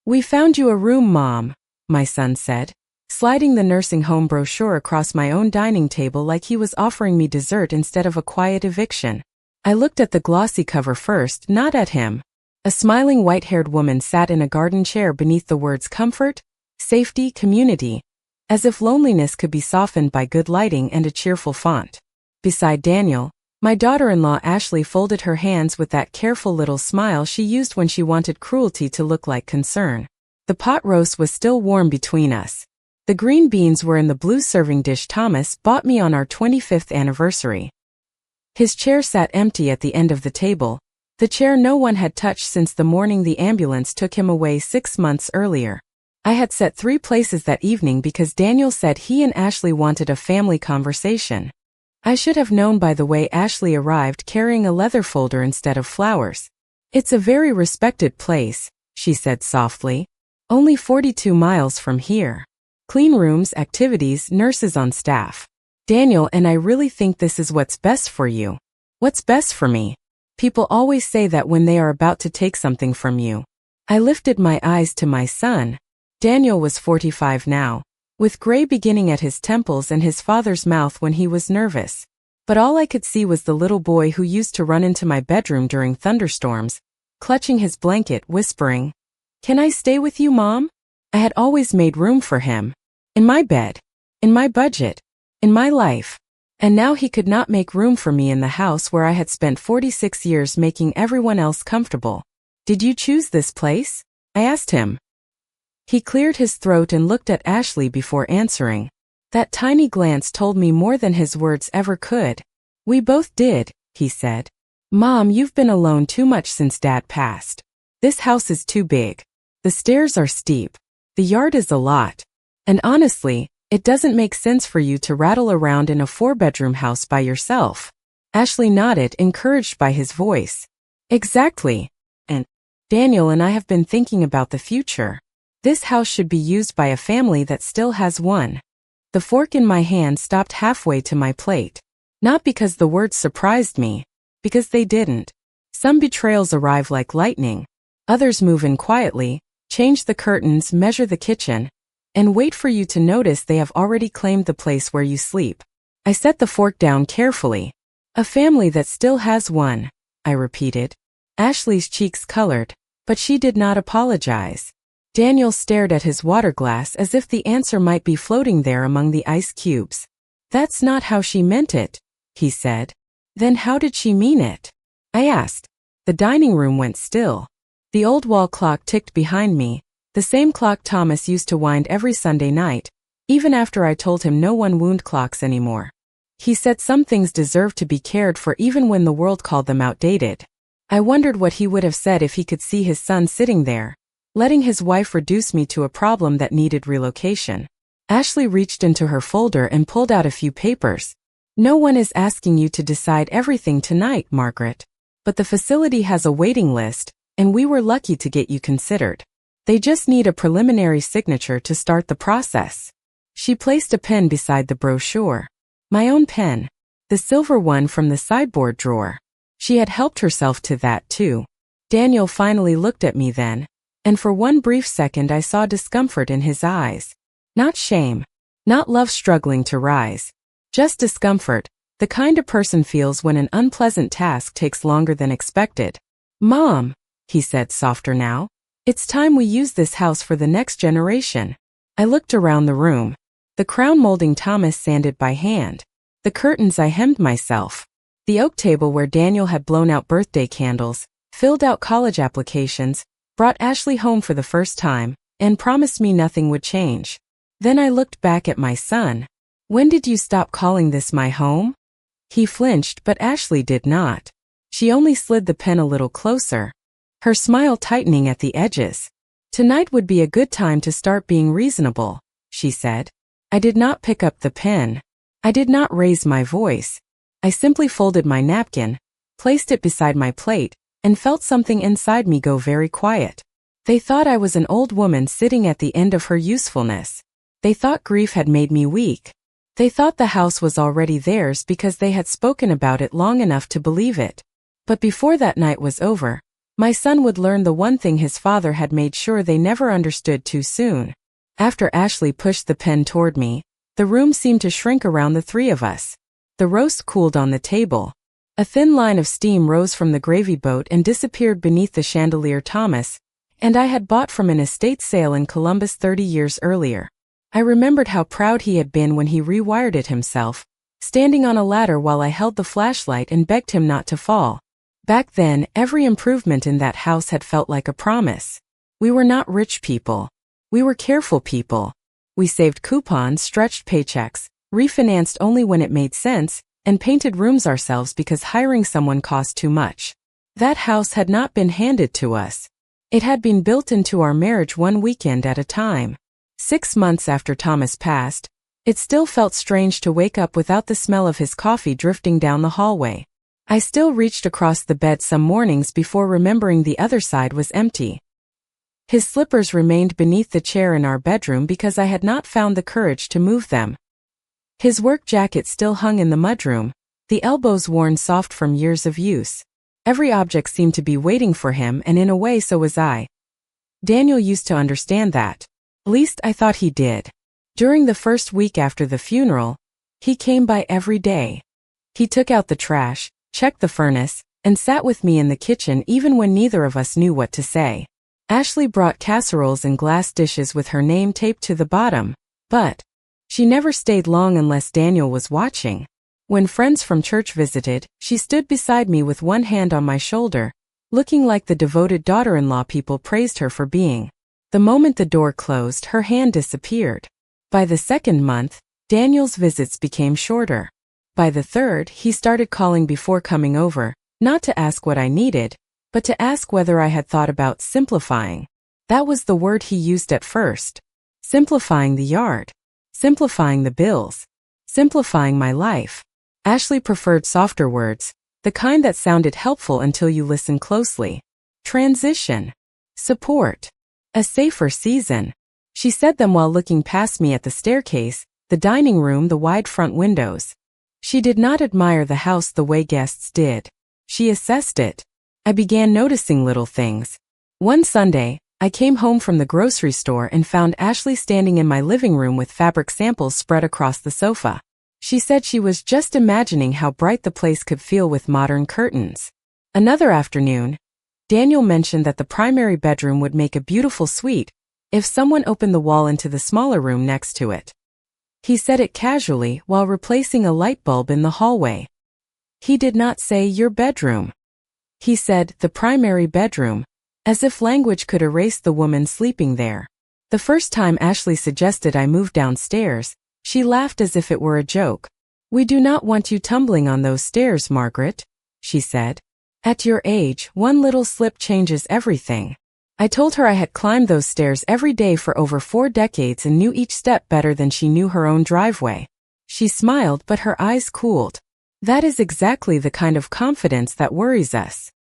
"We found you a room, Mom," my son said, sliding the nursing home brochure across my own dining table like he was offering me dessert instead of a quiet eviction. I looked at the glossy cover first, not at him. A smiling white-haired woman sat in a garden chair beneath the words comfort, safety, community, as if loneliness could be softened by good lighting and a cheerful font. Beside Daniel, my daughter-in-law Ashley folded her hands with that careful little smile she used when she wanted cruelty to look like concern. The pot roast was still warm between us. The green beans were in the blue serving dish Thomas bought me on our 25th anniversary. His chair sat empty at the end of the table, the chair no one had touched since the morning the ambulance took him away 6 months earlier. I had set 3 places that evening because Daniel said he and Ashley wanted a family conversation. I should have known by the way Ashley arrived carrying a leather folder instead of flowers. "It's a very respected place," she said softly. "Only 42 miles from here. Clean rooms, activities, nurses on staff. Daniel and I really think this is what's best for you." "What's best for me?" "People always say that when they are about to take something from you." I lifted my eyes to my son. Daniel was 45 now, with gray beginning at his temples and his father's mouth when he was nervous. But all I could see was the little boy who used to run into my bedroom during thunderstorms, clutching his blanket, whispering, "Can I stay with you, Mom?" I had always made room for him. In my bed. In my budget. In my life. And now he could not make room for me in the house where I had spent 46 years making everyone else comfortable. "Did you choose this place?" I asked him. He cleared his throat and looked at Ashley before answering. That tiny glance told me more than his words ever could. "We both did," he said. "Mom, you've been alone too much since Dad passed. This house is too big. The stairs are steep. The yard is a lot. And honestly, it doesn't make sense for you to rattle around in a 4-bedroom house by yourself." Ashley nodded, encouraged by his voice. "Exactly. And Daniel and I have been thinking about the future. This house should be used by a family that still has one." The fork in my hand stopped halfway to my plate. Not because the words surprised me, because they didn't. Some betrayals arrive like lightning. Others move in quietly, change the curtains, measure the kitchen, and wait for you to notice they have already claimed the place where you sleep. I set the fork down carefully. "A family that still has one," I repeated. Ashley's cheeks colored, but she did not apologize. Daniel stared at his water glass as if the answer might be floating there among the ice cubes. "That's not how she meant it," he said. "Then how did she mean it?" I asked. The dining room went still. The old wall clock ticked behind me, the same clock Thomas used to wind every Sunday night, even after I told him no one wound clocks anymore. He said some things deserved to be cared for even when the world called them outdated. I wondered what he would have said if he could see his son sitting there, letting his wife reduce me to a problem that needed relocation. Ashley reached into her folder and pulled out a few papers. "No one is asking you to decide everything tonight, Margaret. But the facility has a waiting list, and we were lucky to get you considered. They just need a preliminary signature to start the process." She placed a pen beside the brochure. My own pen. The silver one from the sideboard drawer. She had helped herself to that too. Daniel finally looked at me then, and for one brief second I saw discomfort in his eyes. Not shame. Not love struggling to rise. Just discomfort, the kind a person feels when an unpleasant task takes longer than expected. "Mom," he said softer now, "it's time we use this house for the next generation." I looked around the room. The crown molding Thomas sanded by hand. The curtains I hemmed myself. The oak table where Daniel had blown out birthday candles, filled out college applications, brought Ashley home for the first time, and promised me nothing would change. Then I looked back at my son. "When did you stop calling this my home?" He flinched, but Ashley did not. She only slid the pen a little closer, her smile tightening at the edges. "Tonight would be a good time to start being reasonable," she said. I did not pick up the pen. I did not raise my voice. I simply folded my napkin, placed it beside my plate, and felt something inside me go very quiet. They thought I was an old woman sitting at the end of her usefulness. They thought grief had made me weak. They thought the house was already theirs because they had spoken about it long enough to believe it. But before that night was over, My son would learn the one thing his father had made sure they never understood too soon. After Ashley pushed the pen toward me, the room seemed to shrink around the three of us. The roast cooled on the table. A thin line of steam rose from the gravy boat and disappeared beneath the chandelier Thomas and I had bought from an estate sale in Columbus 30 years earlier. I remembered how proud he had been when he rewired it himself, standing on a ladder while I held the flashlight and begged him not to fall. Back then, every improvement in that house had felt like a promise. We were not rich people. We were careful people. We saved coupons, stretched paychecks, refinanced only when it made sense, and painted rooms ourselves because hiring someone cost too much. That house had not been handed to us. It had been built into our marriage one weekend at a time. 6 months after Thomas passed, it still felt strange to wake up without the smell of his coffee drifting down the hallway. I still reached across the bed some mornings before remembering the other side was empty. His slippers remained beneath the chair in our bedroom because I had not found the courage to move them. His work jacket still hung in the mudroom, the elbows worn soft from years of use. Every object seemed to be waiting for him, and in a way so was I. Daniel used to understand that. At least I thought he did. During the first week after the funeral, he came by every day. He took out the trash, checked the furnace, and sat with me in the kitchen even when neither of us knew what to say. Ashley brought casseroles and glass dishes with her name taped to the bottom, but she never stayed long unless Daniel was watching. When friends from church visited, she stood beside me with one hand on my shoulder, looking like the devoted daughter-in-law people praised her for being. The moment the door closed, her hand disappeared. By the second month, Daniel's visits became shorter. By the third, he started calling before coming over, not to ask what I needed, but to ask whether I had thought about simplifying. That was the word he used at first. Simplifying the yard. Simplifying the bills. Simplifying my life. Ashley preferred softer words, the kind that sounded helpful until you listen closely. Transition. Support. A safer season. She said them while looking past me at the staircase, the dining room, the wide front windows. She did not admire the house the way guests did. She assessed it. I began noticing little things. One Sunday, I came home from the grocery store and found Ashley standing in my living room with fabric samples spread across the sofa. She said she was just imagining how bright the place could feel with modern curtains. Another afternoon, Daniel mentioned that the primary bedroom would make a beautiful suite if someone opened the wall into the smaller room next to it. He said it casually while replacing a light bulb in the hallway. He did not say your bedroom. He said the primary bedroom, as if language could erase the woman sleeping there. The first time Ashley suggested I move downstairs, she laughed as if it were a joke. "We do not want you tumbling on those stairs, Margaret," she said. "At your age, one little slip changes everything." I told her I had climbed those stairs every day for over 4 decades and knew each step better than she knew her own driveway. She smiled, but her eyes cooled. "That is exactly the kind of confidence that worries us."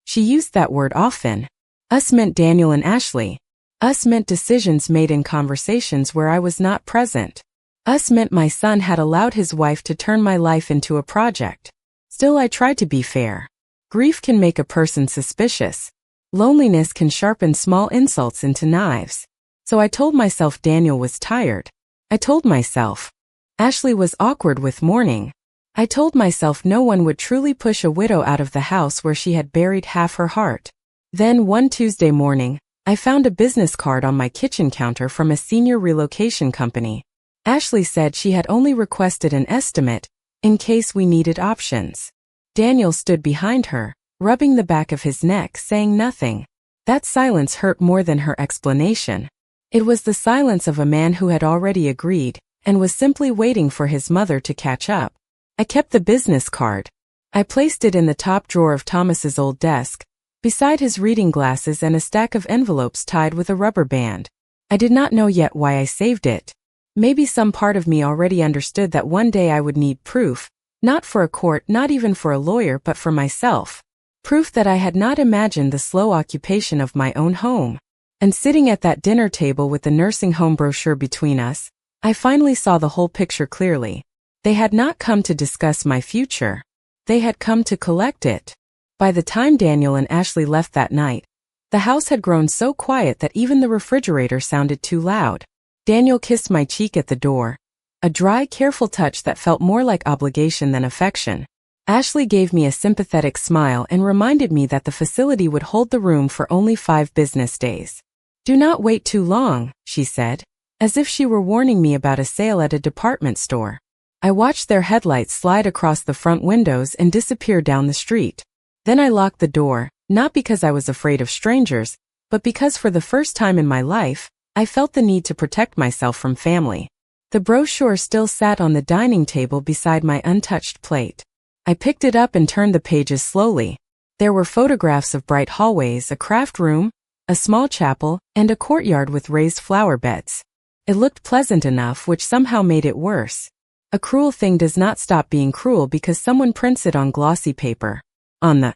She used that word often. Us meant Daniel and Ashley. Us meant decisions made in conversations where I was not present. Us meant my son had allowed his wife to turn my life into a project. Still, I tried to be fair. Grief can make a person suspicious. Loneliness can sharpen small insults into knives. So I told myself Daniel was tired. I told myself Ashley was awkward with mourning. I told myself no one would truly push a widow out of the house where she had buried half her heart. Then one Tuesday morning, I found a business card on my kitchen counter from a senior relocation company. Ashley said she had only requested an estimate, in case we needed options. Daniel stood behind her, rubbing the back of his neck, saying nothing. That silence hurt more than her explanation. It was the silence of a man who had already agreed, and was simply waiting for his mother to catch up. I kept the business card. I placed it in the top drawer of Thomas's old desk, beside his reading glasses and a stack of envelopes tied with a rubber band. I did not know yet why I saved it. Maybe some part of me already understood that one day I would need proof, not for a court, not even for a lawyer, but for myself. Proof that I had not imagined the slow occupation of my own home. And sitting at that dinner table with the nursing home brochure between us, I finally saw the whole picture clearly. They had not come to discuss my future. They had come to collect it. By the time Daniel and Ashley left that night, the house had grown so quiet that even the refrigerator sounded too loud. Daniel kissed my cheek at the door, a dry, careful touch that felt more like obligation than affection. Ashley gave me a sympathetic smile and reminded me that the facility would hold the room for only 5 business days. "Do not wait too long," she said, as if she were warning me about a sale at a department store. I watched their headlights slide across the front windows and disappear down the street. Then I locked the door, not because I was afraid of strangers, but because for the first time in my life, I felt the need to protect myself from family. The brochure still sat on the dining table beside my untouched plate. I picked it up and turned the pages slowly. There were photographs of bright hallways, a craft room, a small chapel, and a courtyard with raised flower beds. It looked pleasant enough, which somehow made it worse. A cruel thing does not stop being cruel because someone prints it on glossy paper. On the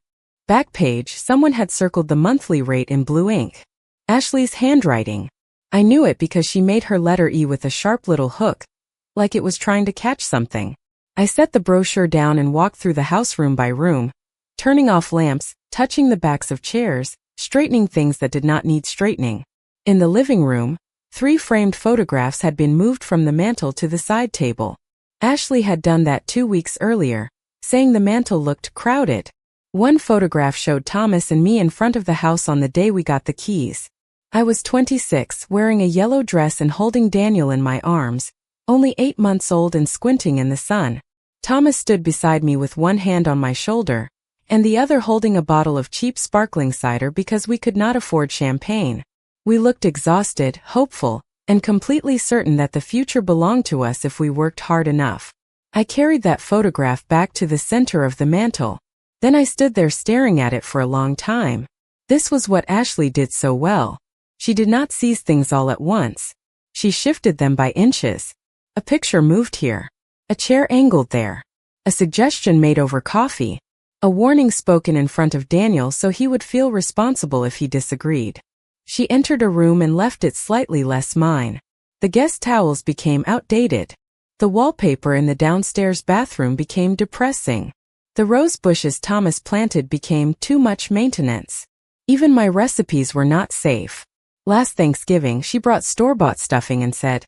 back page, someone had circled the monthly rate in blue ink. Ashley's handwriting. I knew it because she made her letter E with a sharp little hook, like it was trying to catch something. I set the brochure down and walked through the house room by room, turning off lamps, touching the backs of chairs, straightening things that did not need straightening. In the living room, 3 framed photographs had been moved from the mantel to the side table. Ashley had done that 2 weeks earlier, saying the mantel looked crowded. One photograph showed Thomas and me in front of the house on the day we got the keys. I was 26, wearing a yellow dress and holding Daniel in my arms, only 8 months old and squinting in the sun. Thomas stood beside me with one hand on my shoulder, and the other holding a bottle of cheap sparkling cider because we could not afford champagne. We looked exhausted, hopeful, and completely certain that the future belonged to us if we worked hard enough. I carried that photograph back to the center of the mantel. Then I stood there staring at it for a long time. This was what Ashley did so well. She did not seize things all at once. She shifted them by inches. A picture moved here. A chair angled there. A suggestion made over coffee. A warning spoken in front of Daniel so he would feel responsible if he disagreed. She entered a room and left it slightly less mine. The guest towels became outdated. The wallpaper in the downstairs bathroom became depressing. The rose bushes Thomas planted became too much maintenance. Even my recipes were not safe. Last Thanksgiving, she brought store-bought stuffing and said,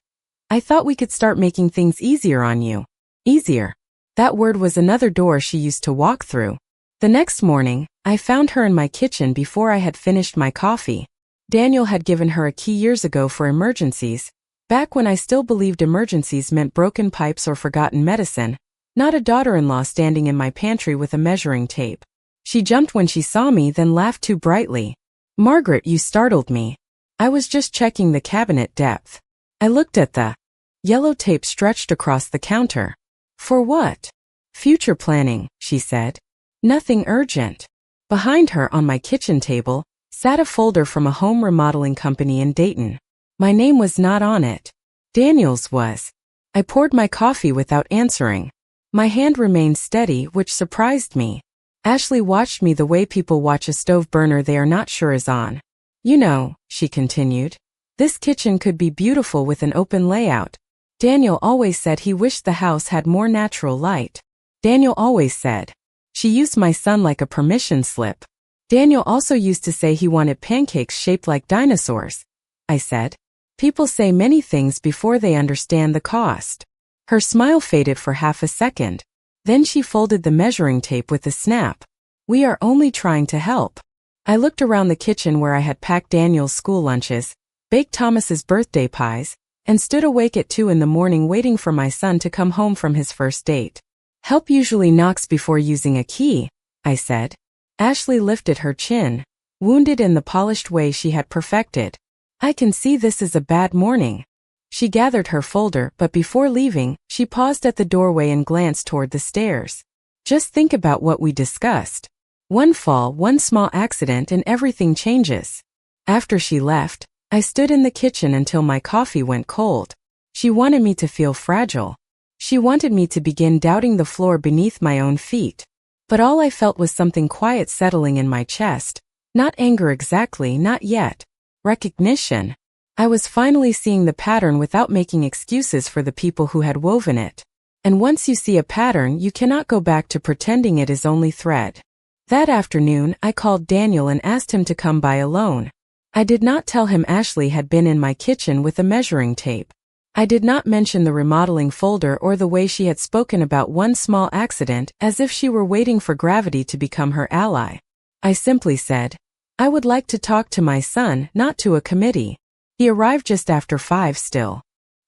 "I thought we could start making things easier on you." Easier. That word was another door she used to walk through. The next morning, I found her in my kitchen before I had finished my coffee. Daniel had given her a key years ago for emergencies, back when I still believed emergencies meant broken pipes or forgotten medicine, not a daughter-in-law standing in my pantry with a measuring tape. She jumped when she saw me, then laughed too brightly. "Margaret, you startled me. I was just checking the cabinet depth." I looked at the yellow tape stretched across the counter. "For what?" "Future planning," she said. "Nothing urgent." Behind her on my kitchen table sat a folder from a home remodeling company in Dayton. My name was not on it. Daniel's was. I poured my coffee without answering. My hand remained steady, which surprised me. Ashley watched me the way people watch a stove burner they are not sure is on. "You know," she continued, "this kitchen could be beautiful with an open layout. Daniel always said he wished the house had more natural light. Daniel always said." She used my son like a permission slip. "Daniel also used to say he wanted pancakes shaped like dinosaurs," I said. "People say many things before they understand the cost." Her smile faded for half a second. Then she folded the measuring tape with a snap. "We are only trying to help." I looked around the kitchen where I had packed Daniel's school lunches, baked Thomas's birthday pies, and stood awake at 2 in the morning waiting for my son to come home from his first date. "Help usually knocks before using a key," I said. Ashley lifted her chin, wounded in the polished way she had perfected. "I can see this is a bad morning." She gathered her folder, but before leaving, she paused at the doorway and glanced toward the stairs. "Just think about what we discussed. One fall, one small accident, and everything changes." After she left, I stood in the kitchen until my coffee went cold. She wanted me to feel fragile. She wanted me to begin doubting the floor beneath my own feet. But all I felt was something quiet settling in my chest. Not anger exactly, not yet. Recognition. I was finally seeing the pattern without making excuses for the people who had woven it. And once you see a pattern, you cannot go back to pretending it is only thread. That afternoon, I called Daniel and asked him to come by alone. I did not tell him Ashley had been in my kitchen with a measuring tape. I did not mention the remodeling folder or the way she had spoken about one small accident as if she were waiting for gravity to become her ally. I simply said, I would like to talk to my son, not to a committee. He arrived just after 5 still,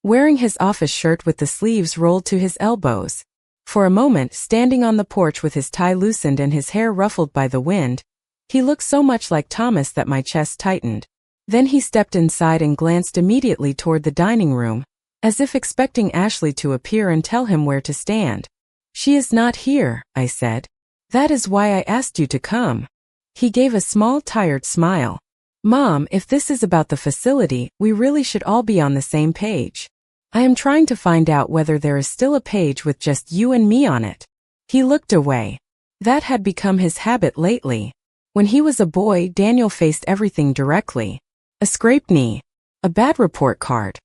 wearing his office shirt with the sleeves rolled to his elbows. For a moment, standing on the porch with his tie loosened and his hair ruffled by the wind, he looked so much like Thomas that my chest tightened. Then he stepped inside and glanced immediately toward the dining room, as if expecting Ashley to appear and tell him where to stand. She is not here, I said. That is why I asked you to come. He gave a small, tired smile. Mom, if this is about the facility, we really should all be on the same page. I am trying to find out whether there is still a page with just you and me on it. He looked away. That had become his habit lately. When he was a boy, Daniel faced everything directly. A scraped knee. A bad report card.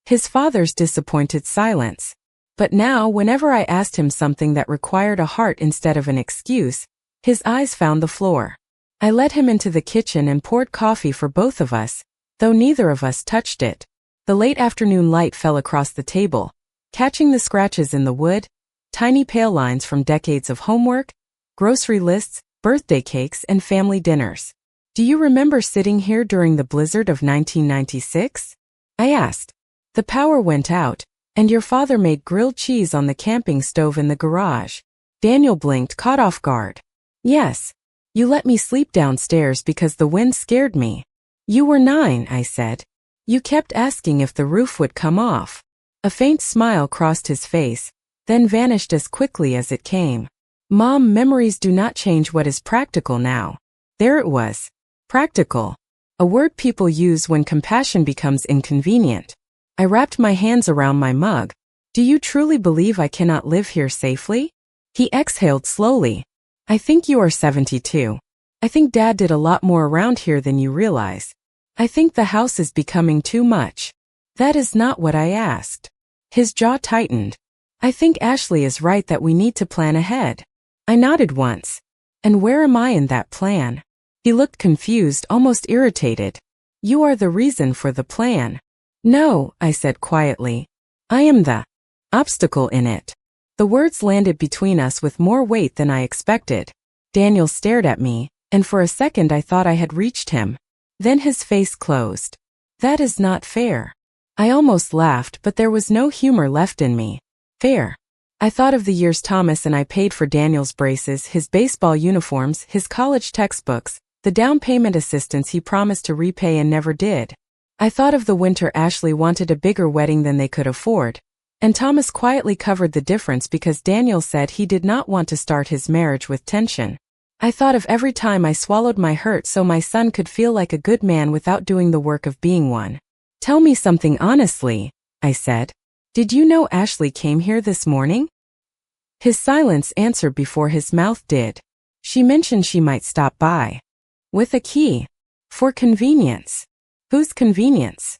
His father's disappointed silence. But now, whenever I asked him something that required a heart instead of an excuse, his eyes found the floor. I led him into the kitchen and poured coffee for both of us, though neither of us touched it. The late afternoon light fell across the table, catching the scratches in the wood, tiny pale lines from decades of homework, grocery lists, birthday cakes, and family dinners. Do you remember sitting here during the blizzard of 1996? I asked. The power went out, and your father made grilled cheese on the camping stove in the garage. Daniel blinked, caught off guard. Yes. You let me sleep downstairs because the wind scared me. You were 9, I said. You kept asking if the roof would come off. A faint smile crossed his face, then vanished as quickly as it came. Mom, memories do not change what is practical now. There it was. Practical. A word people use when compassion becomes inconvenient. I wrapped my hands around my mug. Do you truly believe I cannot live here safely? He exhaled slowly. I think you are 72. I think Dad did a lot more around here than you realize. I think the house is becoming too much. That is not what I asked. His jaw tightened. I think Ashley is right that we need to plan ahead. I nodded once. And where am I in that plan? He looked confused, almost irritated. You are the reason for the plan. No, I said quietly. I am the obstacle in it. The words landed between us with more weight than I expected. Daniel stared at me, and for a second I thought I had reached him. Then his face closed. That is not fair. I almost laughed, but there was no humor left in me. Fair. I thought of the years Thomas and I paid for Daniel's braces, his baseball uniforms, his college textbooks, the down payment assistance he promised to repay and never did. I thought of the winter Ashley wanted a bigger wedding than they could afford, and Thomas quietly covered the difference because Daniel said he did not want to start his marriage with tension. I thought of every time I swallowed my hurt so my son could feel like a good man without doing the work of being one. Tell me something honestly, I said. Did you know Ashley came here this morning? His silence answered before his mouth did. She mentioned she might stop by. With a key. For convenience. Whose convenience?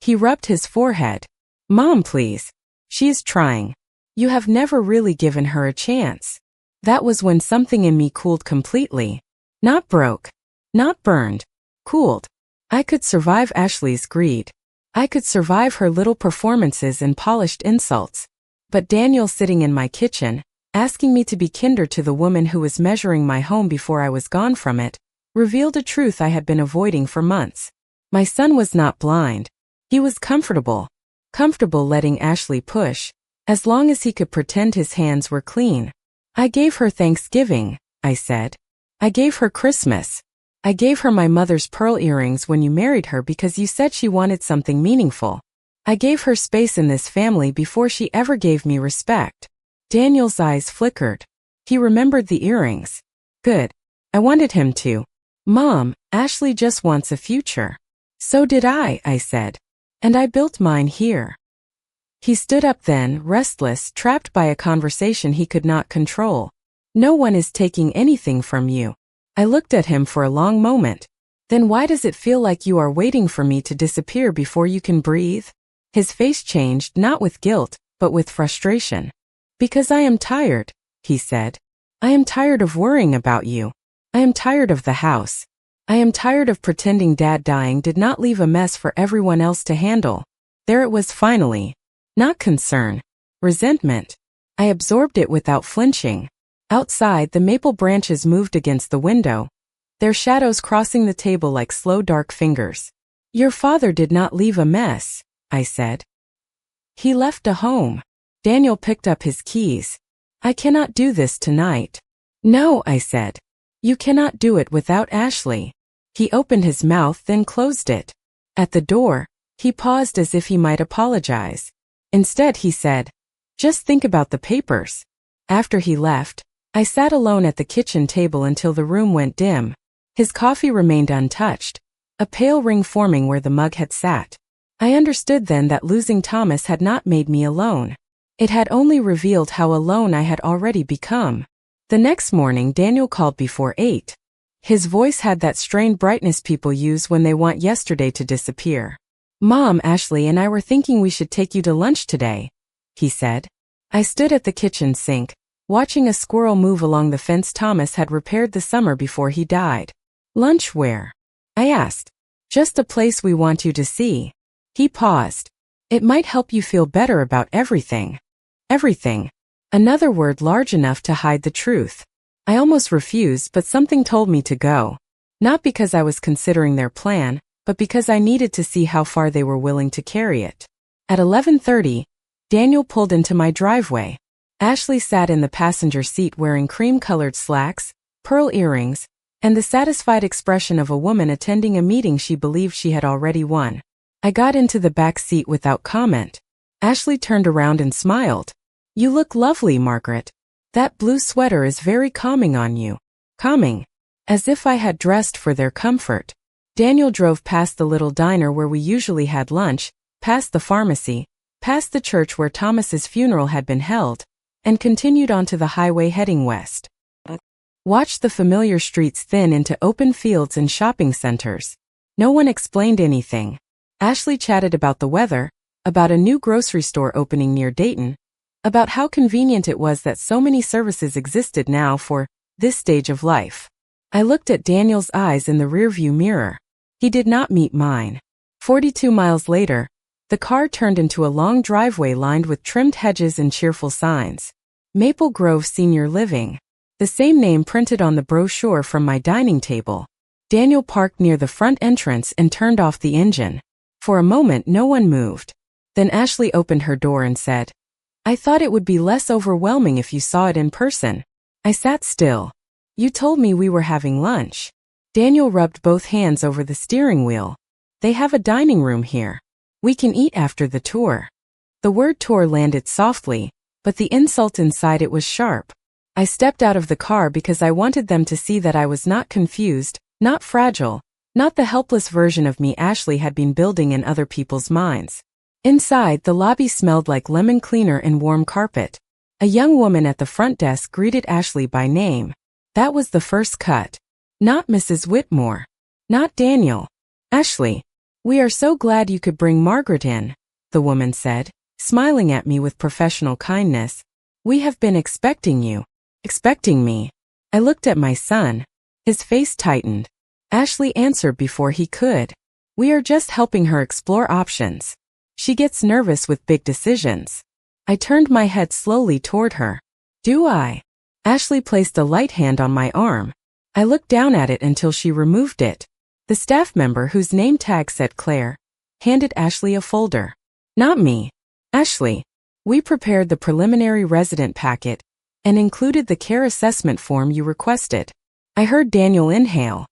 He rubbed his forehead. Mom, please. She is trying. You have never really given her a chance. That was when something in me cooled completely. Not broke. Not burned. Cooled. I could survive Ashley's greed. I could survive her little performances and polished insults. But Daniel sitting in my kitchen, asking me to be kinder to the woman who was measuring my home before I was gone from it, revealed a truth I had been avoiding for months. My son was not blind. He was comfortable. Comfortable letting Ashley push, as long as he could pretend his hands were clean. I gave her Thanksgiving, I said. I gave her Christmas. I gave her my mother's pearl earrings when you married her because you said she wanted something meaningful. I gave her space in this family before she ever gave me respect. Daniel's eyes flickered. He remembered the earrings. Good. I wanted him to. Mom, Ashley just wants a future. So did I said. And I built mine here. He stood up then, restless, trapped by a conversation he could not control. No one is taking anything from you. I looked at him for a long moment. Then why does it feel like you are waiting for me to disappear before you can breathe? His face changed, not with guilt, but with frustration. Because I am tired, he said. I am tired of worrying about you. I am tired of the house. I am tired of pretending Dad dying did not leave a mess for everyone else to handle. There it was finally. Not concern. Resentment. I absorbed it without flinching. Outside, the maple branches moved against the window, their shadows crossing the table like slow dark fingers. Your father did not leave a mess, I said. He left a home. Daniel picked up his keys. I cannot do this tonight. No, I said. You cannot do it without Ashley. He opened his mouth, then closed it. At the door, he paused as if he might apologize. Instead, he said, just think about the papers. After he left, I sat alone at the kitchen table until the room went dim. His coffee remained untouched, a pale ring forming where the mug had sat. I understood then that losing Thomas had not made me alone. It had only revealed how alone I had already become. The next morning, Daniel called before 8. His voice had that strained brightness people use when they want yesterday to disappear. Mom, Ashley and I were thinking we should take you to lunch today, he said. I stood at the kitchen sink, watching a squirrel move along the fence Thomas had repaired the summer before he died. Lunch where? I asked. Just a place we want you to see. He paused. It might help you feel better about everything. Everything. Another word large enough to hide the truth. I almost refused, but something told me to go. Not because I was considering their plan, but because I needed to see how far they were willing to carry it. At 11:30, Daniel pulled into my driveway. Ashley sat in the passenger seat wearing cream-colored slacks, pearl earrings, and the satisfied expression of a woman attending a meeting she believed she had already won. I got into the back seat without comment. Ashley turned around and smiled. You look lovely, Margaret. That blue sweater is very calming on you. Calming. As if I had dressed for their comfort. Daniel drove past the little diner where we usually had lunch, past the pharmacy, past the church where Thomas's funeral had been held, and continued onto the highway heading west. Watched the familiar streets thin into open fields and shopping centers. No one explained anything. Ashley chatted about the weather, about a new grocery store opening near Dayton, about how convenient it was that so many services existed now for this stage of life. I looked at Daniel's eyes in the rearview mirror. He did not meet mine. 42 miles later, the car turned into a long driveway lined with trimmed hedges and cheerful signs. Maple Grove Senior Living. The same name printed on the brochure from my dining table. Daniel parked near the front entrance and turned off the engine. For a moment, no one moved. Then Ashley opened her door and said, I thought it would be less overwhelming if you saw it in person. I sat still. You told me we were having lunch. Daniel rubbed both hands over the steering wheel. They have a dining room here. We can eat after the tour. The word tour landed softly, but the insult inside it was sharp. I stepped out of the car because I wanted them to see that I was not confused, not fragile, not the helpless version of me Ashley had been building in other people's minds. Inside, the lobby smelled like lemon cleaner and warm carpet. A young woman at the front desk greeted Ashley by name. That was the first cut. Not Mrs. Whitmore. Not Daniel. Ashley. We are so glad you could bring Margaret in, the woman said, smiling at me with professional kindness. We have been expecting you. Expecting me. I looked at my son. His face tightened. Ashley answered before he could. We are just helping her explore options. She gets nervous with big decisions. I turned my head slowly toward her. Do I? Ashley placed a light hand on my arm. I looked down at it until she removed it. The staff member whose name tag said Claire handed Ashley a folder. Not me. Ashley. We prepared the preliminary resident packet and included the care assessment form you requested. I heard Daniel inhale.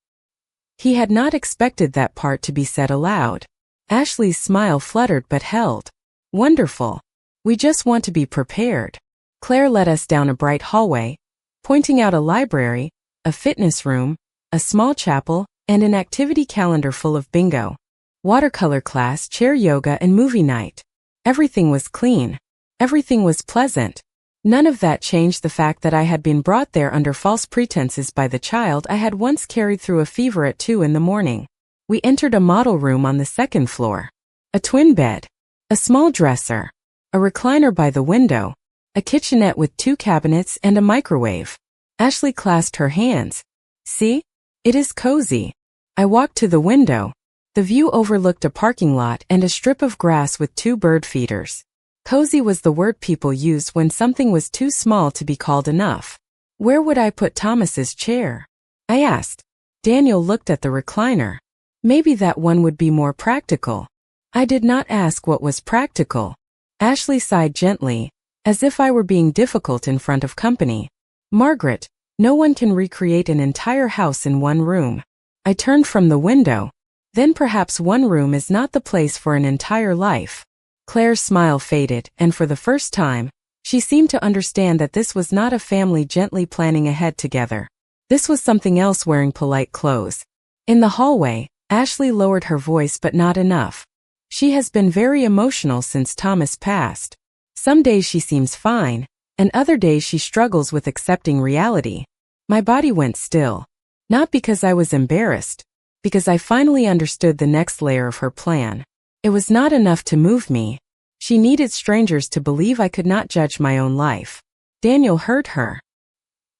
He had not expected that part to be said aloud. Ashley's smile fluttered but held. Wonderful. We just want to be prepared. Claire led us down a bright hallway, pointing out a library, a fitness room, a small chapel, and an activity calendar full of bingo, watercolor class, chair yoga, and movie night. Everything was clean. Everything was pleasant. None of that changed the fact that I had been brought there under false pretenses by the child I had once carried through a fever at 2 in the morning. We entered a model room on the second floor. A twin bed. A small dresser. A recliner by the window. A kitchenette with 2 cabinets and a microwave. Ashley clasped her hands. See? It is cozy. I walked to the window. The view overlooked a parking lot and a strip of grass with 2 bird feeders. Cozy was the word people used when something was too small to be called enough. Where would I put Thomas's chair? I asked. Daniel looked at the recliner. Maybe that one would be more practical. I did not ask what was practical. Ashley sighed gently, as if I were being difficult in front of company. Margaret, no one can recreate an entire house in one room. I turned from the window. Then perhaps one room is not the place for an entire life. Claire's smile faded, and for the first time, she seemed to understand that this was not a family gently planning ahead together. This was something else wearing polite clothes. In the hallway, Ashley lowered her voice but not enough. She has been very emotional since Thomas passed. Some days she seems fine, and other days she struggles with accepting reality. My body went still. Not because I was embarrassed, because I finally understood the next layer of her plan. It was not enough to move me. She needed strangers to believe I could not judge my own life. Daniel heard her.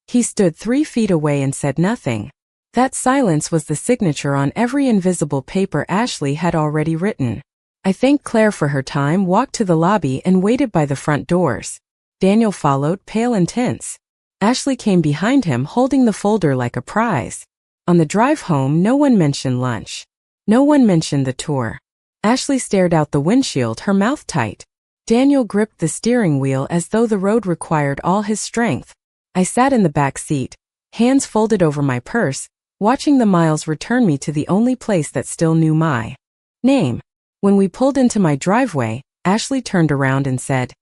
He stood 3 feet away and said nothing. That silence was the signature on every invisible paper Ashley had already written. I thanked Claire for her time, walked to the lobby, and waited by the front doors. Daniel followed, pale and tense. Ashley came behind him, holding the folder like a prize. On the drive home, no one mentioned lunch. No one mentioned the tour. Ashley stared out the windshield, her mouth tight. Daniel gripped the steering wheel as though the road required all his strength. I sat in the back seat, hands folded over my purse, watching the miles return me to the only place that still knew my name. When we pulled into my driveway, Ashley turned around and said,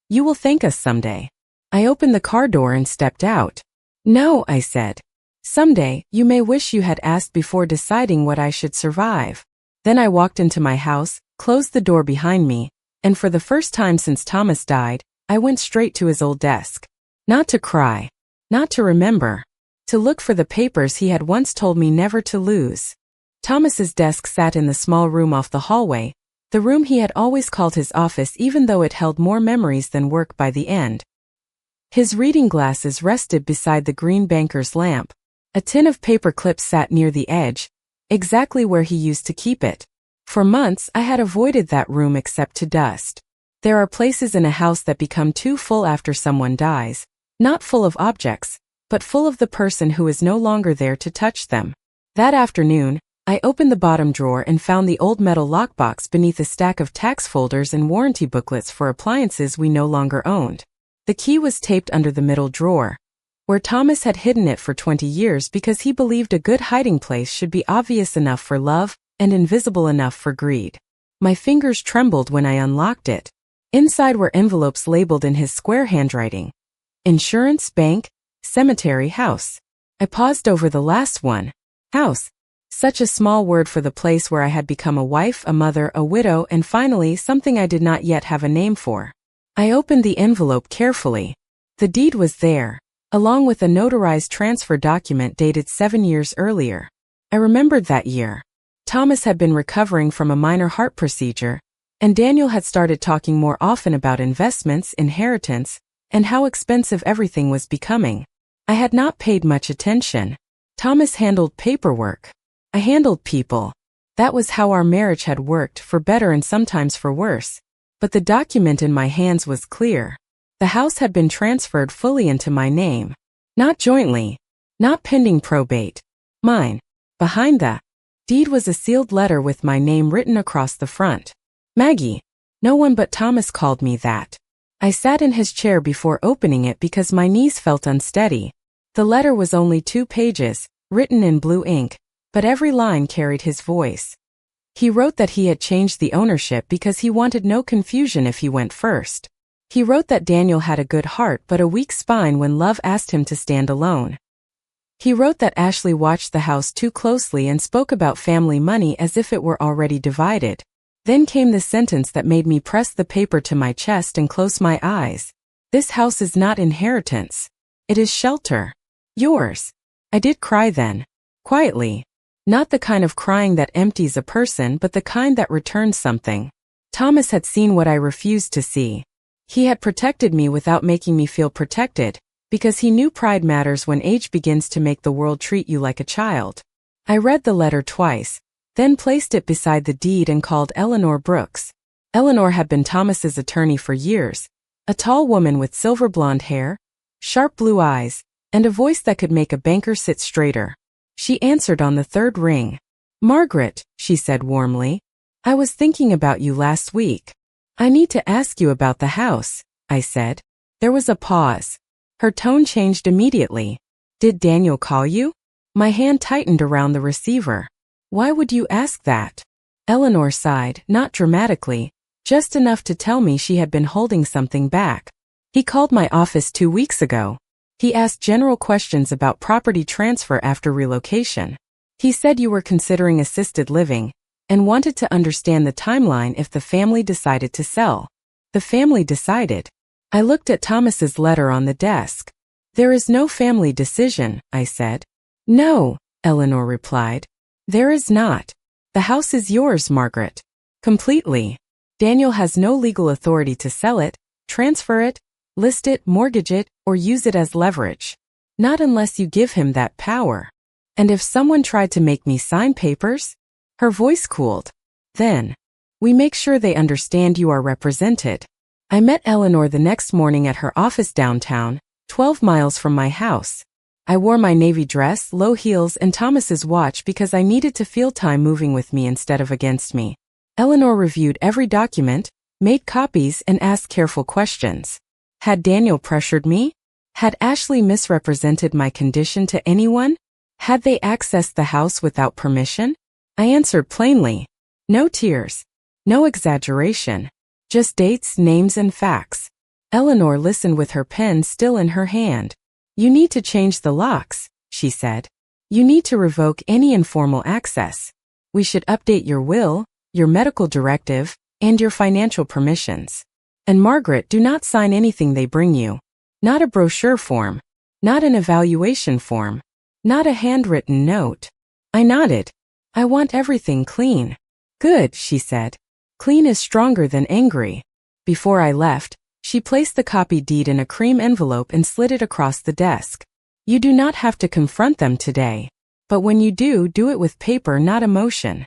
"You will thank us someday." I opened the car door and stepped out. "No," I said. "Someday, you may wish you had asked before deciding what I should survive." Then I walked into my house, closed the door behind me, and for the first time since Thomas died, I went straight to his old desk. Not to cry. Not to remember. To look for the papers he had once told me never to lose. Thomas's desk sat in the small room off the hallway, the room he had always called his office even though it held more memories than work by the end. His reading glasses rested beside the green banker's lamp. A tin of paper clips sat near the edge, exactly where he used to keep it. For months I had avoided that room except to dust. There are places in a house that become too full after someone dies, not full of objects, but full of the person who is no longer there to touch them. That afternoon, I opened the bottom drawer and found the old metal lockbox beneath a stack of tax folders and warranty booklets for appliances we no longer owned. The key was taped under the middle drawer, where Thomas had hidden it for 20 years because he believed a good hiding place should be obvious enough for love and invisible enough for greed. My fingers trembled when I unlocked it. Inside were envelopes labeled in his square handwriting. Insurance, bank, cemetery, house. I paused over the last one. House. Such a small word for the place where I had become a wife, a mother, a widow, and finally something I did not yet have a name for. I opened the envelope carefully. The deed was there, along with a notarized transfer document dated 7 years earlier. I remembered that year. Thomas had been recovering from a minor heart procedure, and Daniel had started talking more often about investments, inheritance, and how expensive everything was becoming. I had not paid much attention. Thomas handled paperwork. I handled people. That was how our marriage had worked, for better and sometimes for worse. But the document in my hands was clear. The house had been transferred fully into my name. Not jointly. Not pending probate. Mine. Behind the deed was a sealed letter with my name written across the front. Maggie. No one but Thomas called me that. I sat in his chair before opening it because my knees felt unsteady. The letter was only 2 pages, written in blue ink, but every line carried his voice. He wrote that he had changed the ownership because he wanted no confusion if he went first. He wrote that Daniel had a good heart but a weak spine when love asked him to stand alone. He wrote that Ashley watched the house too closely and spoke about family money as if it were already divided. Then came the sentence that made me press the paper to my chest and close my eyes. This house is not inheritance. It is shelter. Yours. I did cry then. Quietly. Not the kind of crying that empties a person, but the kind that returns something. Thomas had seen what I refused to see. He had protected me without making me feel protected, Because he knew pride matters when age begins to make the world treat you like a child. I read the letter twice, then placed it beside the deed and called Eleanor Brooks. Eleanor had been Thomas's attorney for years, a tall woman with silver blonde hair, sharp blue eyes, and a voice that could make a banker sit straighter. She answered on the third ring. "Margaret," she said warmly, "I was thinking about you last week." "I need to ask you about the house," I said. There was a pause. Her tone changed immediately. "Did Daniel call you?" My hand tightened around the receiver. "Why would you ask that?" Eleanor sighed, not dramatically, just enough to tell me she had been holding something back. "He called my office 2 weeks ago. He asked general questions about property transfer after relocation. He said you were considering assisted living and wanted to understand the timeline if the family decided to sell." The family decided. I looked at Thomas's letter on the desk. "There is no family decision," I said. "No," Eleanor replied. "There is not. The house is yours, Margaret. Completely. Daniel has no legal authority to sell it, transfer it, list it, mortgage it, or use it as leverage. Not unless you give him that power. And if someone tried to make me sign papers?" Her voice cooled. "Then, we make sure they understand you are represented." I met Eleanor the next morning at her office downtown, 12 miles from my house. I wore my navy dress, low heels, and Thomas's watch because I needed to feel time moving with me instead of against me. Eleanor reviewed every document, made copies, and asked careful questions. Had Daniel pressured me? Had Ashley misrepresented my condition to anyone? Had they accessed the house without permission? I answered plainly. No tears. No exaggeration. Just dates, names, and facts. Eleanor listened with her pen still in her hand. "You need to change the locks," she said. "You need to revoke any informal access. We should update your will, your medical directive, and your financial permissions. And Margaret, do not sign anything they bring you. Not a brochure form. Not an evaluation form. Not a handwritten note." I nodded. "I want everything clean." "Good," she said. "Clean is stronger than angry." Before I left, she placed the copy deed in a cream envelope and slid it across the desk. "You do not have to confront them today. But when you do, do it with paper, not emotion."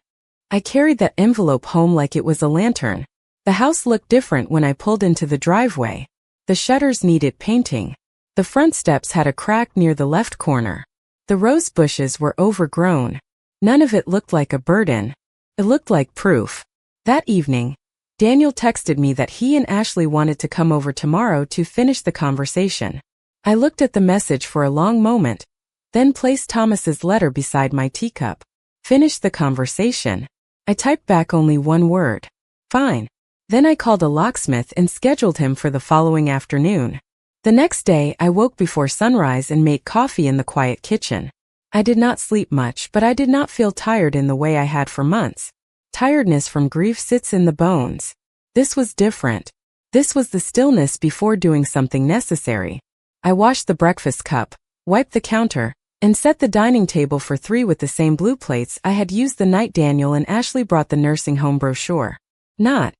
I carried that envelope home like it was a lantern. The house looked different when I pulled into the driveway. The shutters needed painting. The front steps had a crack near the left corner. The rose bushes were overgrown. None of it looked like a burden. It looked like proof. That evening, Daniel texted me that he and Ashley wanted to come over tomorrow to finish the conversation. I looked at the message for a long moment, then placed Thomas's letter beside my teacup. Finish the conversation. I typed back only one word. Fine. Then I called a locksmith and scheduled him for the following afternoon. The next day, I woke before sunrise and made coffee in the quiet kitchen. I did not sleep much, but I did not feel tired in the way I had for months. Tiredness from grief sits in the bones. This was different. This was the stillness before doing something necessary. I washed the breakfast cup, wiped the counter, and set the dining table for 3 with the same blue plates I had used the night Daniel and Ashley brought the nursing home brochure. Not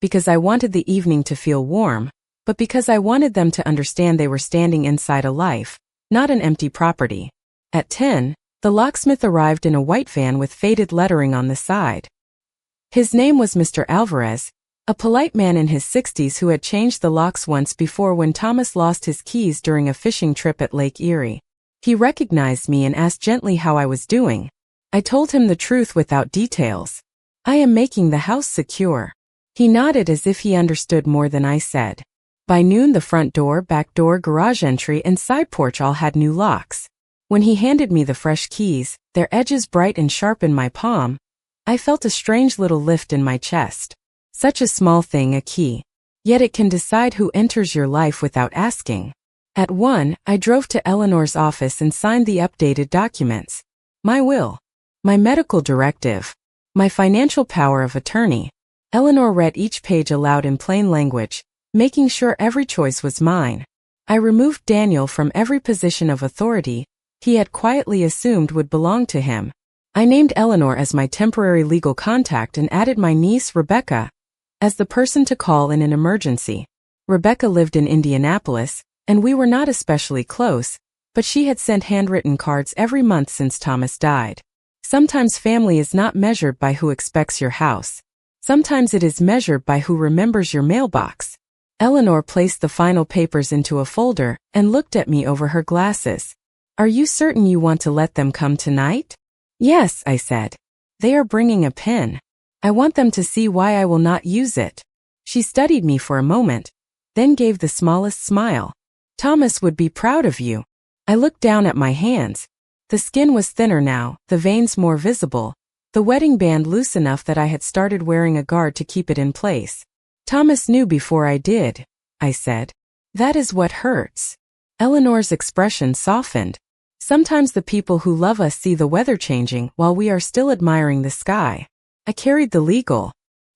because I wanted the evening to feel warm, but because I wanted them to understand they were standing inside a life, not an empty property. At 10, the locksmith arrived in a white van with faded lettering on the side. His name was Mr. Alvarez, a polite man in his 60s who had changed the locks once before when Thomas lost his keys during a fishing trip at Lake Erie. He recognized me and asked gently how I was doing. I told him the truth without details. "I am making the house secure." He nodded as if he understood more than I said. By noon, the front door, back door, garage entry, and side porch all had new locks. When he handed me the fresh keys, their edges bright and sharp in my palm, I felt a strange little lift in my chest. Such a small thing, a key. Yet it can decide who enters your life without asking. At 1, I drove to Eleanor's office and signed the updated documents. My will. My medical directive. My financial power of attorney. Eleanor read each page aloud in plain language, making sure every choice was mine. I removed Daniel from every position of authority he had quietly assumed would belong to him. I named Eleanor as my temporary legal contact and added my niece, Rebecca, as the person to call in an emergency. Rebecca lived in Indianapolis, and we were not especially close, but she had sent handwritten cards every month since Thomas died. Sometimes family is not measured by who expects your house. Sometimes it is measured by who remembers your mailbox. Eleanor placed the final papers into a folder and looked at me over her glasses. Are you certain you want to let them come tonight? Yes, I said. They are bringing a pen. I want them to see why I will not use it. She studied me for a moment, then gave the smallest smile. Thomas would be proud of you. I looked down at my hands. The skin was thinner now, the veins more visible, the wedding band loose enough that I had started wearing a guard to keep it in place. Thomas knew before I did, I said. That is what hurts. Eleanor's expression softened. Sometimes the people who love us see the weather changing while we are still admiring the sky. I carried the legal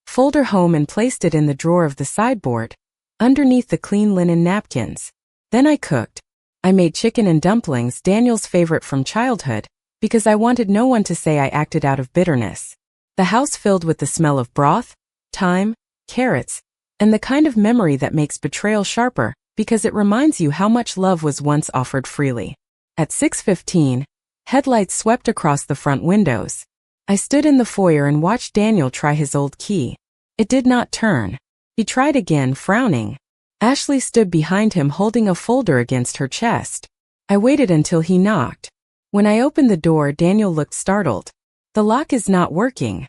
folder home and placed it in the drawer of the sideboard, underneath the clean linen napkins. Then I cooked. I made chicken and dumplings, Daniel's favorite from childhood, because I wanted no one to say I acted out of bitterness. The house filled with the smell of broth, thyme, carrots, and the kind of memory that makes betrayal sharper, because it reminds you how much love was once offered freely. At 6:15, headlights swept across the front windows. I stood in the foyer and watched Daniel try his old key. It did not turn. He tried again, frowning. Ashley stood behind him holding a folder against her chest. I waited until he knocked. When I opened the door, Daniel looked startled. The lock is not working.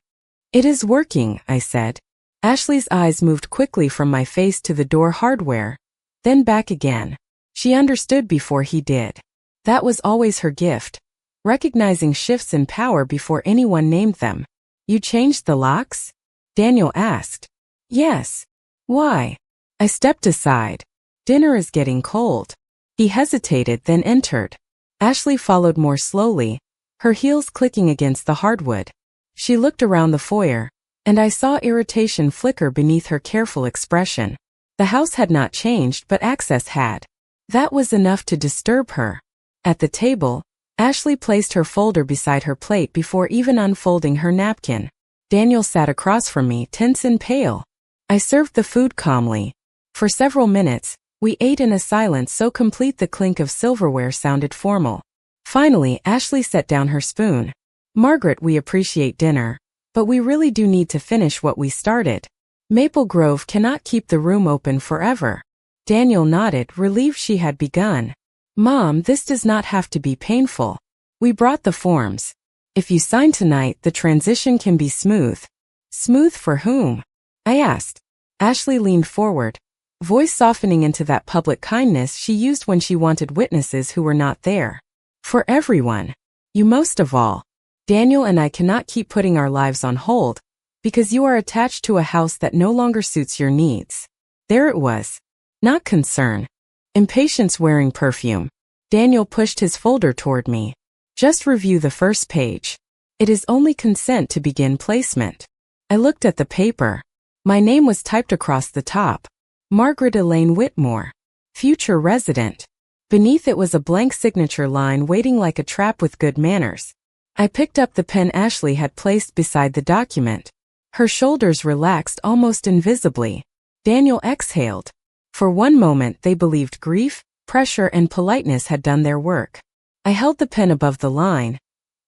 It is working, I said. Ashley's eyes moved quickly from my face to the door hardware, then back again. She understood before he did. That was always her gift, recognizing shifts in power before anyone named them. You changed the locks? Daniel asked. Yes. Why? I stepped aside. Dinner is getting cold. He hesitated, then entered. Ashley followed more slowly, her heels clicking against the hardwood. She looked around the foyer, and I saw irritation flicker beneath her careful expression. The house had not changed, but access had. That was enough to disturb her. At the table, Ashley placed her folder beside her plate before even unfolding her napkin. Daniel sat across from me, tense and pale. I served the food calmly. For several minutes, we ate in a silence so complete the clink of silverware sounded formal. Finally, Ashley set down her spoon. Margaret, we appreciate dinner, but we really do need to finish what we started. Maple Grove cannot keep the room open forever. Daniel nodded, relieved she had begun. Mom, this does not have to be painful. We brought the forms. If you sign tonight, the transition can be smooth. Smooth for whom? I asked. Ashley leaned forward, voice softening into that public kindness she used when she wanted witnesses who were not there. For everyone. You most of all. Daniel and I cannot keep putting our lives on hold, because you are attached to a house that no longer suits your needs. There it was. Not concern. Impatience wearing perfume. Daniel pushed his folder toward me. Just review the first page. It is only consent to begin placement. I looked at the paper. My name was typed across the top. Margaret Elaine Whitmore. Future resident. Beneath it was a blank signature line waiting like a trap with good manners. I picked up the pen Ashley had placed beside the document. Her shoulders relaxed almost invisibly. Daniel exhaled. For one moment they believed grief, pressure, and politeness had done their work. I held the pen above the line,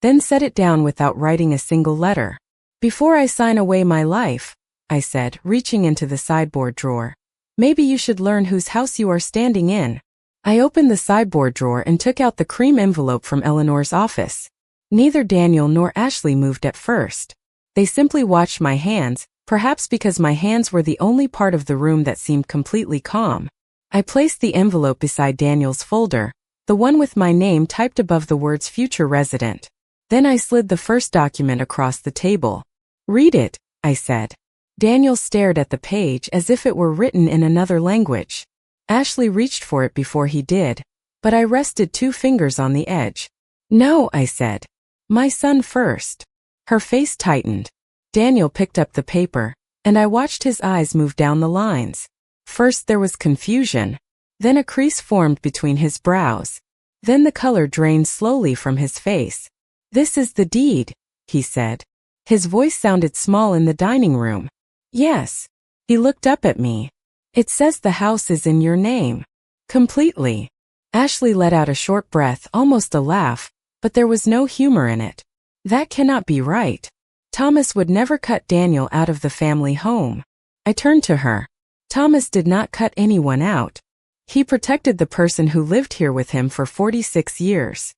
then set it down without writing a single letter. Before I sign away my life, I said, reaching into the sideboard drawer, maybe you should learn whose house you are standing in. I opened the sideboard drawer and took out the cream envelope from Eleanor's office. Neither Daniel nor Ashley moved at first. They simply watched my hands, perhaps because my hands were the only part of the room that seemed completely calm. I placed the envelope beside Daniel's folder, the one with my name typed above the words future resident. Then I slid the first document across the table. Read it, I said. Daniel stared at the page as if it were written in another language. Ashley reached for it before he did, but I rested 2 fingers on the edge. No, I said. My son first. Her face tightened. Daniel picked up the paper, and I watched his eyes move down the lines. First there was confusion. Then a crease formed between his brows. Then the color drained slowly from his face. This is the deed, he said. His voice sounded small in the dining room. Yes. He looked up at me. It says the house is in your name. Completely. Ashley let out a short breath, almost a laugh, but there was no humor in it. That cannot be right. Thomas would never cut Daniel out of the family home. I turned to her. Thomas did not cut anyone out. He protected the person who lived here with him for 46 years.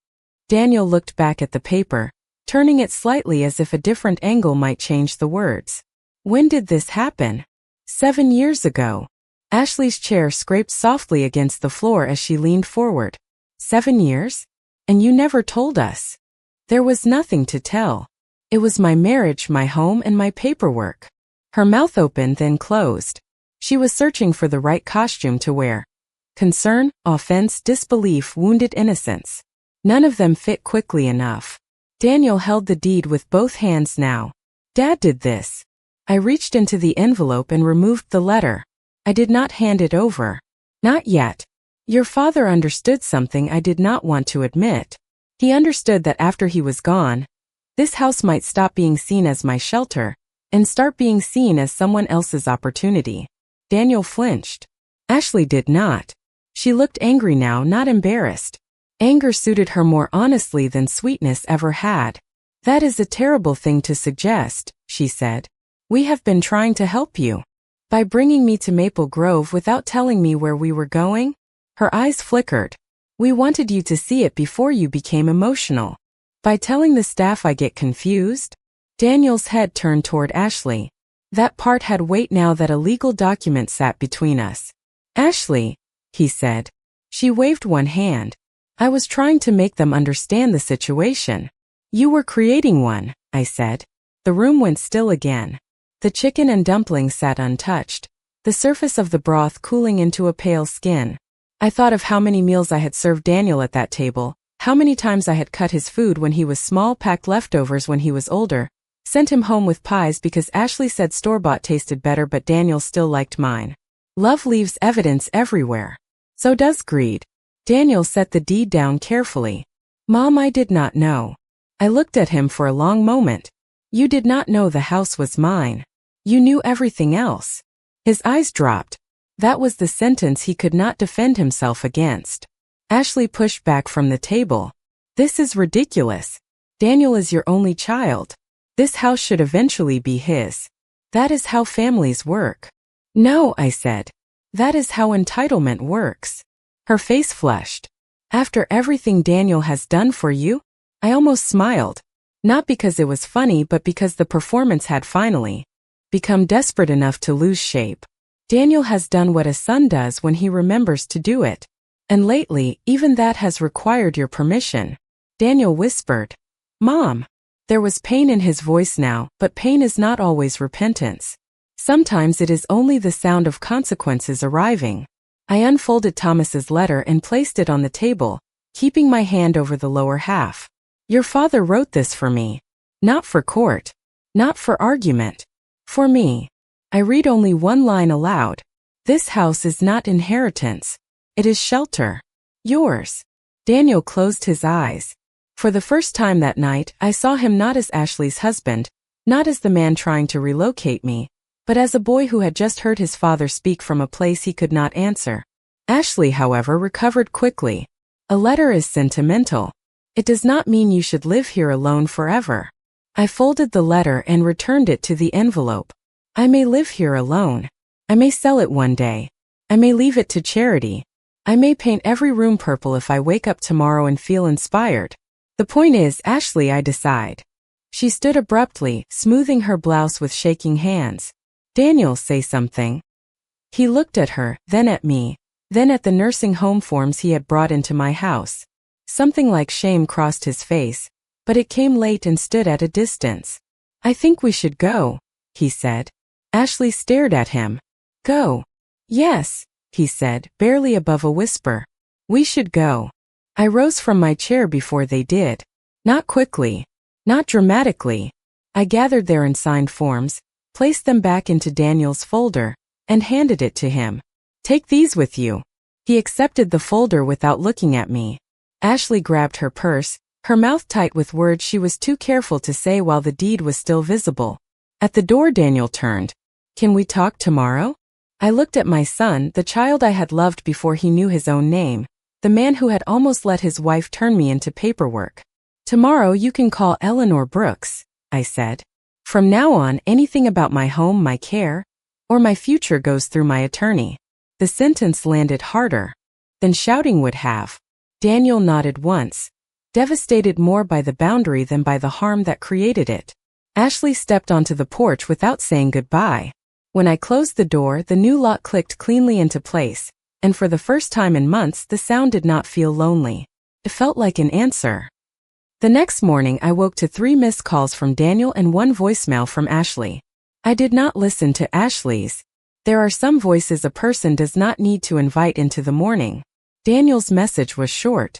Daniel looked back at the paper, turning it slightly as if a different angle might change the words. When did this happen? 7 years ago. Ashley's chair scraped softly against the floor as she leaned forward. 7 years? And you never told us. There was nothing to tell. It was my marriage, my home, and my paperwork. Her mouth opened, then closed. She was searching for the right costume to wear. Concern, offense, disbelief, wounded innocence. None of them fit quickly enough. Daniel held the deed with both hands now. Dad did this. I reached into the envelope and removed the letter. I did not hand it over. Not yet. Your father understood something I did not want to admit. He understood that after he was gone, this house might stop being seen as my shelter and start being seen as someone else's opportunity. Daniel flinched. Ashley did not. She looked angry now, not embarrassed. Anger suited her more honestly than sweetness ever had. That is a terrible thing to suggest, she said. We have been trying to help you. By bringing me to Maple Grove without telling me where we were going? Her eyes flickered. We wanted you to see it before you became emotional. By telling the staff I get confused? Daniel's head turned toward Ashley. That part had weight now that a legal document sat between us. Ashley, he said. She waved one hand. I was trying to make them understand the situation. You were creating one, I said. The room went still again. The chicken and dumplings sat untouched, the surface of the broth cooling into a pale skin. I thought of how many meals I had served Daniel at that table, how many times I had cut his food when he was small, packed leftovers when he was older, sent him home with pies because Ashley said store-bought tasted better but Daniel still liked mine. Love leaves evidence everywhere. So does greed. Daniel set the deed down carefully. Mom, I did not know. I looked at him for a long moment. You did not know the house was mine. You knew everything else. His eyes dropped. That was the sentence he could not defend himself against. Ashley pushed back from the table. This is ridiculous. Daniel is your only child. This house should eventually be his. That is how families work. No, I said. That is how entitlement works. Her face flushed. After everything Daniel has done for you? I almost smiled. Not because it was funny, but because the performance had finally become desperate enough to lose shape. Daniel has done what a son does when he remembers to do it. And lately, even that has required your permission. Daniel whispered. Mom. There was pain in his voice now, but pain is not always repentance. Sometimes it is only the sound of consequences arriving. I unfolded Thomas's letter and placed it on the table, keeping my hand over the lower half. Your father wrote this for me. Not for court. Not for argument. For me. I read only one line aloud. This house is not inheritance. It is shelter. Yours. Daniel closed his eyes. For the first time that night, I saw him not as Ashley's husband, not as the man trying to relocate me, but as a boy who had just heard his father speak from a place he could not answer. Ashley, however, recovered quickly. A letter is sentimental. It does not mean you should live here alone forever. I folded the letter and returned it to the envelope. I may live here alone. I may sell it one day. I may leave it to charity. I may paint every room purple if I wake up tomorrow and feel inspired. The point is, Ashley, I decide. She stood abruptly, smoothing her blouse with shaking hands. Daniel, say something. He looked at her, then at me, then at the nursing home forms he had brought into my house. Something like shame crossed his face, but it came late and stood at a distance. I think we should go, he said. Ashley stared at him. Go. Yes, he said, barely above a whisper. We should go. I rose from my chair before they did. Not quickly. Not dramatically. I gathered their unsigned forms, placed them back into Daniel's folder, and handed it to him. Take these with you. He accepted the folder without looking at me. Ashley grabbed her purse, her mouth tight with words she was too careful to say while the deed was still visible. At the door, Daniel turned. Can we talk tomorrow? I looked at my son, the child I had loved before he knew his own name, the man who had almost let his wife turn me into paperwork. "Tomorrow you can call Eleanor Brooks," I said. "From now on, anything about my home, my care, or my future goes through my attorney." The sentence landed harder than shouting would have. Daniel nodded once, devastated more by the boundary than by the harm that created it. Ashley stepped onto the porch without saying goodbye. When I closed the door, the new lock clicked cleanly into place, and for the first time in months the sound did not feel lonely. It felt like an answer. The next morning I woke to 3 missed calls from Daniel and 1 voicemail from Ashley. I did not listen to Ashley's. There are some voices a person does not need to invite into the morning. Daniel's message was short.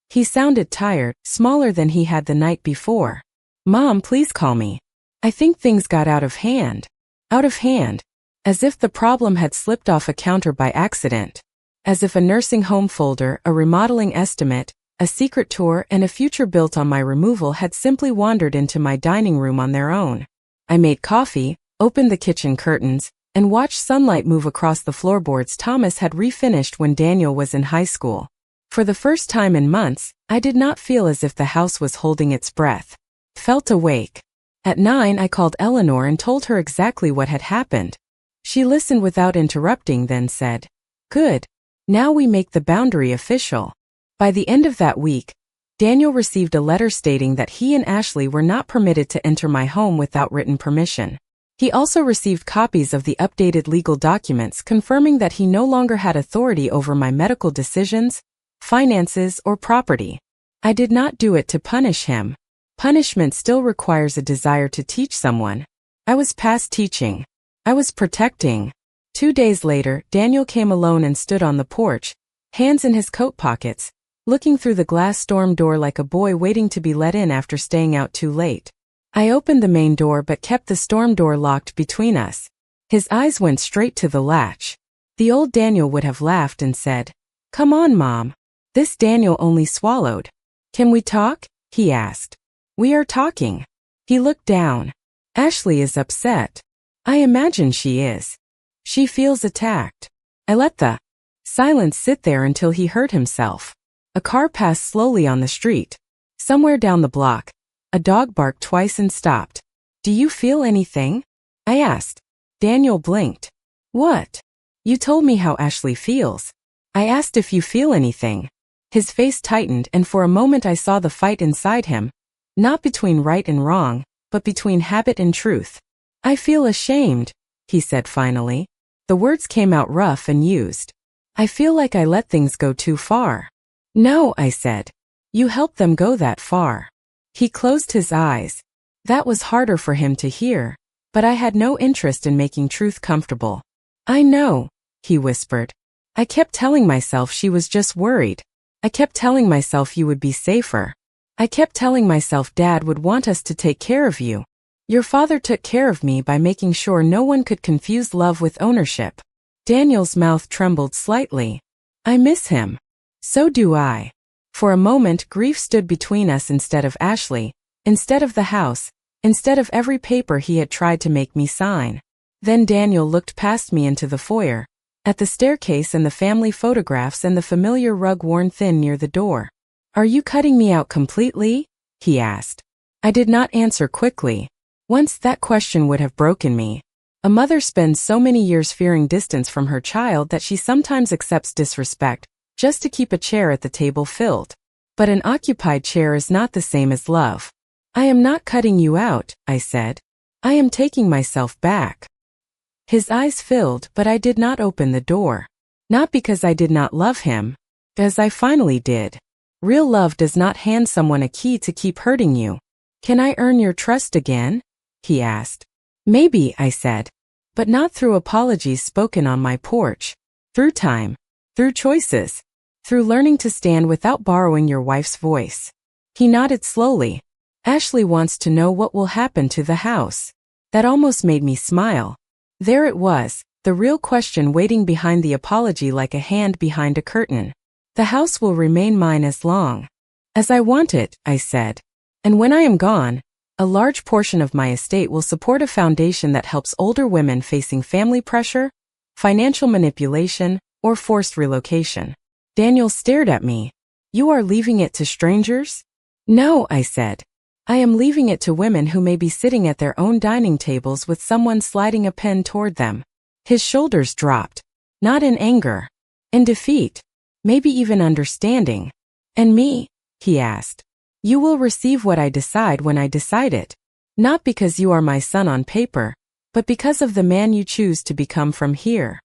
He sounded tired, smaller than he had the night before. "Mom, please call me. I think things got out of hand." Out of hand. As if the problem had slipped off a counter by accident. As if a nursing home folder, a remodeling estimate, a secret tour, and a future built on my removal had simply wandered into my dining room on their own. I made coffee, opened the kitchen curtains, and watched sunlight move across the floorboards Thomas had refinished when Daniel was in high school. For the first time in months, I did not feel as if the house was holding its breath. Felt awake. At 9 I called Eleanor and told her exactly what had happened. She listened without interrupting, then said, "Good. Now we make the boundary official." By the end of that week, Daniel received a letter stating that he and Ashley were not permitted to enter my home without written permission. He also received copies of the updated legal documents confirming that he no longer had authority over my medical decisions, finances, or property. I did not do it to punish him. Punishment still requires a desire to teach someone. I was past teaching. I was protecting. 2 days later, Daniel came alone and stood on the porch, hands in his coat pockets, looking through the glass storm door like a boy waiting to be let in after staying out too late. I opened the main door but kept the storm door locked between us. His eyes went straight to the latch. The old Daniel would have laughed and said, "Come on, Mom." This Daniel only swallowed. "Can we talk?" he asked. "We are talking." He looked down. "Ashley is upset. I imagine she is. She feels attacked." I let the silence sit there until he heard himself. A car passed slowly on the street. Somewhere down the block, a dog barked twice and stopped. "Do you feel anything?" I asked. Daniel blinked. "What?" "You told me how Ashley feels. I asked if you feel anything." His face tightened, and for a moment I saw the fight inside him, not between right and wrong, but between habit and truth. "I feel ashamed," he said finally. The words came out rough and used. "I feel like I let things go too far." "No," I said. "You helped them go that far." He closed his eyes. That was harder for him to hear, but I had no interest in making truth comfortable. "I know," he whispered. "I kept telling myself she was just worried. I kept telling myself you would be safer. I kept telling myself Dad would want us to take care of you. Your father took care of me by making sure no one could confuse love with ownership." Daniel's mouth trembled slightly. "I miss him." "So do I." For a moment, grief stood between us instead of Ashley, instead of the house, instead of every paper he had tried to make me sign. Then Daniel looked past me into the foyer, at the staircase and the family photographs and the familiar rug worn thin near the door. "Are you cutting me out completely?" he asked. I did not answer quickly. Once that question would have broken me. A mother spends so many years fearing distance from her child that she sometimes accepts disrespect, just to keep a chair at the table filled. But an occupied chair is not the same as love. "I am not cutting you out," I said. "I am taking myself back." His eyes filled, but I did not open the door. Not because I did not love him, as I finally did. Real love does not hand someone a key to keep hurting you. "Can I earn your trust again?" he asked. "Maybe," I said. "But not through apologies spoken on my porch. Through time. Through choices. Through learning to stand without borrowing your wife's voice." He nodded slowly. "Ashley wants to know what will happen to the house." That almost made me smile. There it was, the real question waiting behind the apology like a hand behind a curtain. "The house will remain mine as long as I want it," I said. "And when I am gone, a large portion of my estate will support a foundation that helps older women facing family pressure, financial manipulation, or forced relocation. Daniel stared at me. You are leaving it to strangers? No, I said. I am leaving it to women who may be sitting at their own dining tables with someone sliding a pen toward them. His shoulders dropped. Not in anger. In defeat. Maybe even understanding. And me? He asked. You will receive what I decide when I decide it. Not because you are my son on paper, but because of the man you choose to become from here.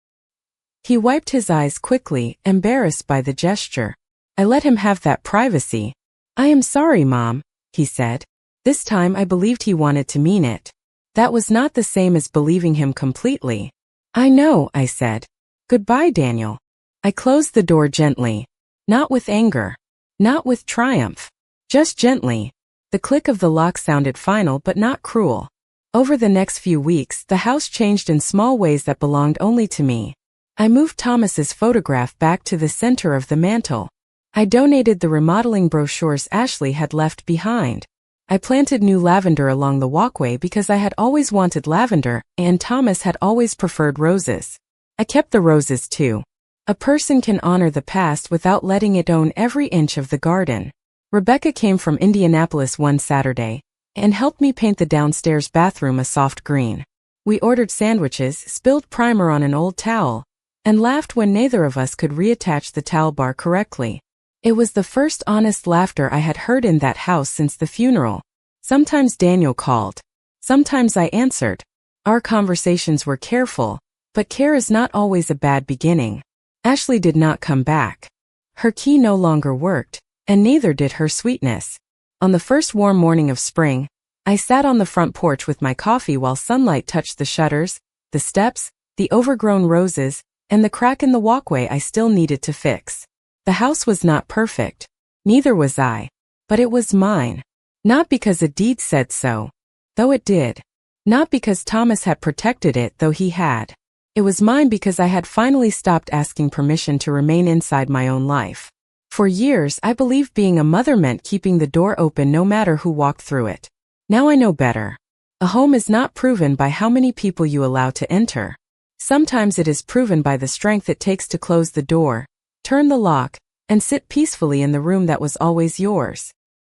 He wiped his eyes quickly, embarrassed by the gesture. I let him have that privacy. I am sorry, Mom, he said. This time I believed he wanted to mean it. That was not the same as believing him completely. I know, I said. Goodbye, Daniel. I closed the door gently. Not with anger. Not with triumph. Just gently. The click of the lock sounded final but not cruel. Over the next few weeks, the house changed in small ways that belonged only to me. I moved Thomas's photograph back to the center of the mantel. I donated the remodeling brochures Ashley had left behind. I planted new lavender along the walkway because I had always wanted lavender, and Thomas had always preferred roses. I kept the roses too. A person can honor the past without letting it own every inch of the garden. Rebecca came from Indianapolis one Saturday and helped me paint the downstairs bathroom a soft green. We ordered sandwiches, spilled primer on an old towel, and laughed when neither of us could reattach the towel bar correctly. It was the first honest laughter I had heard in that house since the funeral. Sometimes Daniel called. Sometimes I answered. Our conversations were careful, but care is not always a bad beginning. Ashley did not come back. Her key no longer worked, and neither did her sweetness. On the first warm morning of spring, I sat on the front porch with my coffee while sunlight touched the shutters, the steps, the overgrown roses, and the crack in the walkway I still needed to fix. The house was not perfect. Neither was I. But it was mine. Not because a deed said so, though it did. Not because Thomas had protected it, though he had. It was mine because I had finally stopped asking permission to remain inside my own life. For years, I believed being a mother meant keeping the door open no matter who walked through it. Now I know better. A home is not proven by how many people you allow to enter. Sometimes it is proven by the strength it takes to close the door, turn the lock, and sit peacefully in the room that was always yours.